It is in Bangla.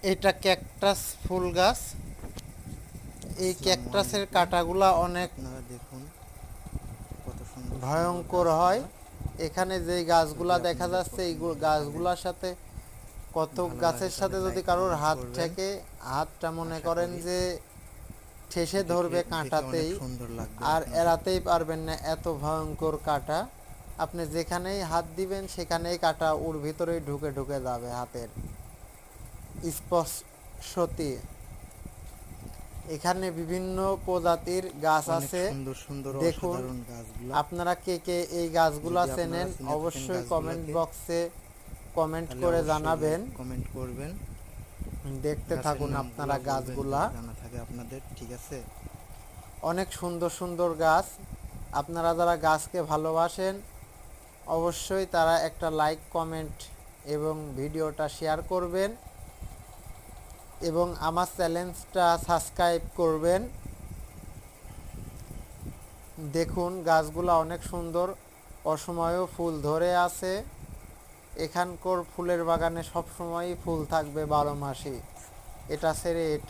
এটা ক্যাকটাস ফুল গাছ। এই ক্যাকটাসের কাঁটাগুলা অনেক আপনারা দেখুন কত সুন্দর সুন্দর ভয়ঙ্কর হয়। গাছগুলা। এখানে যে গাছগুলা যদি দেখা আপনাদের যাচ্ছে এই পছন্দ হয় তাহলে গাছগুলার সাথে কত ভালো লাগে গাছের তাহলে সাথে যদি লাইক কারোর কমেন্ট হাত করবেন। ঠেকে, হাতটা মনে আশা করেন করি যে ঠেসে দেখে ধরবে দেখে অনেক কাঁটাতেই, সুন্দর লাগবে আর আপনাদের। এড়াতেই পারবেন না, এত ভয়ঙ্কর কাঁটা। আপনি যেখানেই হাত দিবেন সেখানেই কাঁটা ওর ভিতরেই ঢুকে ঢুকে যাবে হাতের স্পর্শতে। এখানে বিভিন্ন প্রজাতির গাছ অনেক আছে। সুন্দর সুন্দর দেখুন, অসাধারণ গাছগুলা। আপনারা কে কে এই গাছগুলা যদি আপনারা চেনেন চিনে থাকেন অবশ্যই কমেন্ট গাছগুলাকে বক্সে কমেন্ট তাহলে করে অবশ্যই জানাবেন। লাইক কমেন্ট করবেন। দেখতে গাছের থাকুন নামগুলা আপনারা বলবেন গাছগুলা। যদি জানা থাকে আপনাদের, ঠিক আছে? অনেক সুন্দর সুন্দর গাছ। আপনারা যারা গাছকে ভালোবাসেন অবশ্যই তারা একটা লাইক কমেন্ট এবং ভিডিওটা শেয়ার করবেন এবং আমার চ্যানেলটা সাবস্ক্রাইব করবেন। দেখুন গাছগুলো অনেক সুন্দর, অসময়েও ফুল ধরে আছে। এখানকার ফুলের বাগানে সবসময়ই ফুল থাকবে 12 মাসই। এটা ছেড়ে এটা